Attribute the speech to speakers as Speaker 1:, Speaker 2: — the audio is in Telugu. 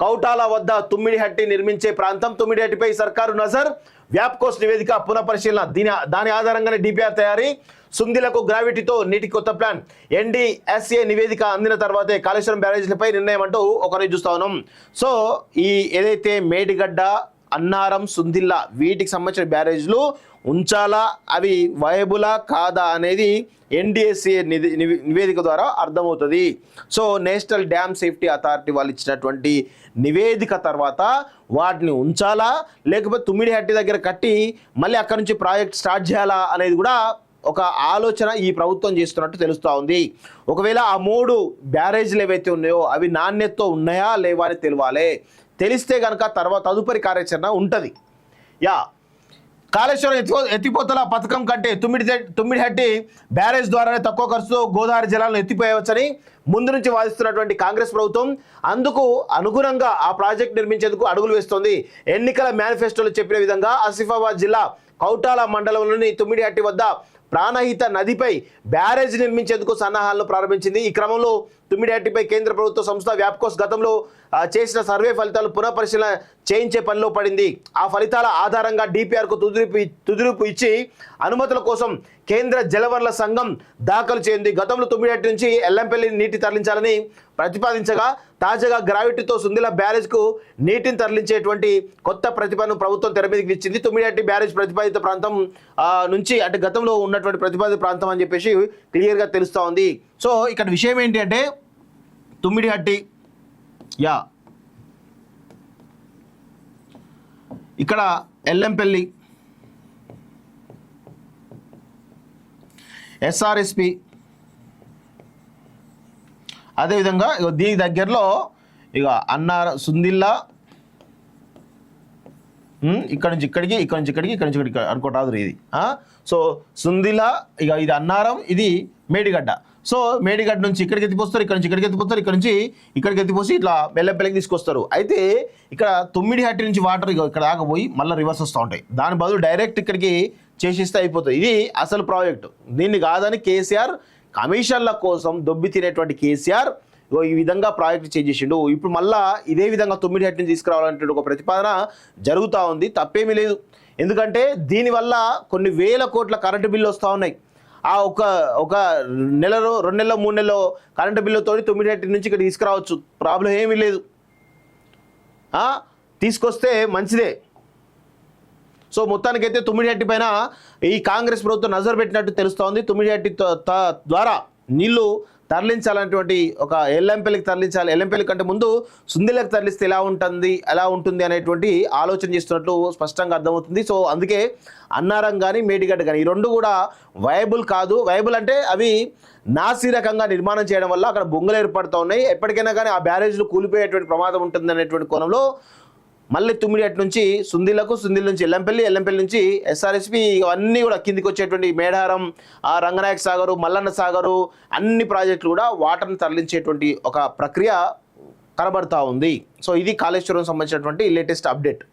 Speaker 1: కౌటాల వద్ద తుమ్మిడిహట్టి నిర్మించే ప్రాంతం, తుమ్మిడిహట్టిపై సర్కారు నజర్, వ్యాప్కోస్ నివేదిక పునఃపరిశీలన. దాని ఆధారంగానే డిపిఆర్ తయారీ, సుందిలకు గ్రావిటీతో నీటి కొత్త ప్లాన్. ఎన్డీఎస్ఏ నివేదిక అందిన తర్వాతే కాళేశ్వరం బ్యారేజీలపై నిర్ణయం అంటూ ఒకరిని చూస్తా ఉన్నాం. సో ఈ ఏదైతే మేడిగడ్డ, అన్నారం, సుందిల్లా వీటికి సంబంధించిన బ్యారేజ్లు ఉంచాలా, అవి వయబులా కాదా అనేది ఎన్డీఎస్ఏ నివేదిక ద్వారా అర్థమవుతుంది. So national dam safety authority వాళ్ళు ఇచ్చినటువంటి నివేదిక తర్వాత వాటిని ఉంచాలా లేకపోతే తుమ్మిడిహట్టి దగ్గర కట్టి మళ్ళీ అక్కడ నుంచి ప్రాజెక్ట్ స్టార్ట్ చేయాలా అనేది కూడా ఒక ఆలోచన ఈ ప్రభుత్వం చేస్తున్నట్టు తెలుస్తూ ఉంది. ఒకవేళ ఆ 3 బ్యారేజ్లు ఏవైతే ఉన్నాయో అవి నాణ్యతతో ఉన్నాయా లేవా అని తెలియాలి. తెలిస్తే కనుక తర్వాత తదుపరి కార్యాచరణ ఉంటుంది. కాళేశ్వరం ఎత్తిపోతల పథకం కంటే తుమ్మిడిహట్టి బ్యారేజ్ ద్వారానే తక్కువ ఖర్చుతో గోదావరి జలాలను ఎత్తిపోయవచ్చని ముందు నుంచి వాదిస్తున్నటువంటి కాంగ్రెస్ ప్రభుత్వం అందుకు అనుగుణంగా ఆ ప్రాజెక్ట్ నిర్మించేందుకు అడుగులు వేస్తోంది. ఎన్నికల మేనిఫెస్టోలో చెప్పిన విధంగా ఆసిఫాబాద్ జిల్లా కౌటాల మండలంలోని తుమ్మిడిహట్టి వద్ద ప్రాణహిత నదిపై బ్యారేజ్ నిర్మించేందుకు సన్నాహాలను ప్రారంభించింది. ఈ క్రమంలో తుమ్మిడిహట్టిపై కేంద్ర ప్రభుత్వ సంస్థ వ్యాప్కోస్ గతంలో చేసిన సర్వే ఫలితాలు పునఃపరిశీలన చేయించే పనిలో పడింది. ఆ ఫలితాల ఆధారంగా డిపిఆర్కు తుదిరూపు ఇచ్చి అనుమతుల కోసం కేంద్ర జలవనరుల సంఘం దాఖలు చేయింది. గతంలో తుమ్మిడిహట్టి నుంచి ఎల్లంపల్లి నీటి తరలించాలని ప్రతిపాదించగా తాజాగా గ్రావిటీతో సుందిల బ్యారేజ్కు నీటిని తరలించేటువంటి కొత్త ప్రతిపాదన ప్రభుత్వం తెర మీదకి ఇచ్చింది. తుమ్మిడిహట్టి బ్యారేజ్ ప్రతిపాదిత ప్రాంతం నుంచి అంటే గతంలో ఉన్నటువంటి ప్రతిపాదిత ప్రాంతం అని చెప్పేసి క్లియర్గా తెలుస్తూ ఉంది. సో ఇక్కడ విషయం ఏంటి అంటే తుమ్మిడిహట్టి ఇక్కడ ఎల్లంపల్లి, ఎస్ఆర్ఎస్పి, అదేవిధంగా దీని దగ్గరలో ఇక సుందిల్లా, ఇక్కడ నుంచి ఇక్కడికి, ఇక్కడ నుంచి ఇక్కడికి, ఇక్కడ నుంచి ఇక్కడికి అనుకోవటాదు ఇది. సో సుందిల్లా, ఇక ఇది అన్నారం, ఇది మేడిగడ్డ. సో మేడిగడ్డ నుంచి ఇక్కడికి ఎత్తిపోస్తారు, ఇక్కడ నుంచి ఇక్కడికి ఎత్తిపోస్తారు, ఇక్కడ నుంచి ఇక్కడికి ఎత్తిపోసి ఇట్లా బెల్లంపల్లికి తీసుకొస్తారు. అయితే ఇక్కడ తుమ్మిడిహట్టి నుంచి వాటర్ ఇక్కడ దాకా పోయి మళ్ళీ రివర్స్ వస్తూ ఉంటాయి. దాని బదులు డైరెక్ట్ ఇక్కడికి చేసిస్తే అయిపోతుంది. ఇది అసలు ప్రాజెక్టు. దీన్ని కాదని కేసీఆర్ కమిషన్ల కోసం దొబ్బి తినేటువంటి కేసీఆర్ ఈ విధంగా ప్రాజెక్టు చేసేసిండు. ఇప్పుడు మళ్ళా ఇదే విధంగా తుమ్మిడిహట్టిని తీసుకురావాలంటే ఒక ప్రతిపాదన జరుగుతూ ఉంది. తప్పేమీ లేదు. ఎందుకంటే దీనివల్ల కొన్ని వేల కోట్ల కరెంటు బిల్లు వస్తూ ఉన్నాయి. ఆ ఒక నెలలో, 2 నెలలో, 3 నెలలో కరెంటు బిల్లుతో తుమ్మిడిహట్టి నుంచి ఇక్కడ తీసుకురావచ్చు. ప్రాబ్లం ఏమీ లేదు. తీసుకొస్తే మంచిదే. సో మొత్తానికైతే తుమ్మిడిహట్టి పైన ఈ కాంగ్రెస్ ప్రభుత్వం నజర్ పెట్టినట్టు తెలుస్తోంది. తుమ్మిడిహట్టి ద్వారా నీళ్లు తరలించాలనేటువంటి ఒక ఎల్లంపల్లికి తరలించాలి, ఎల్లంపల్లి కంటే ముందు సుందిలకు తరలిస్తే ఎలా ఉంటుంది అనేటువంటి ఆలోచన చేస్తున్నట్లు స్పష్టంగా అర్థమవుతుంది. సో అందుకే అన్నారం కానీ మేడిగడ్డ కానీ ఈ 2 కూడా వయబుల్ కాదు. వయబుల్ అంటే అవి నాసిరకంగా నిర్మాణం చేయడం వల్ల అక్కడ బొంగలు ఏర్పడుతూ ఉన్నాయి. ఎప్పటికైనా కానీ ఆ బ్యారేజ్లు కూలిపోయేటువంటి ప్రమాదం ఉంటుంది అనేటువంటి కోణంలో మళ్ళీ తుమ్మిడిహట్టి నుంచి సుందిలకు, సుందిల నుంచి ఎల్లంపల్లి, ఎల్లంపల్లి నుంచి ఎస్ఆర్ఎస్పి ఇవన్నీ కూడా కిందికి వచ్చేటువంటి మేడారం, రంగనాయక సాగరు, మల్లన్న సాగరు అన్ని ప్రాజెక్టులు కూడా వాటర్ని తరలించేటువంటి ఒక ప్రక్రియ కనబడతా ఉంది. సో ఇది కాళేశ్వరం సంబంధించినటువంటి లేటెస్ట్ అప్డేట్.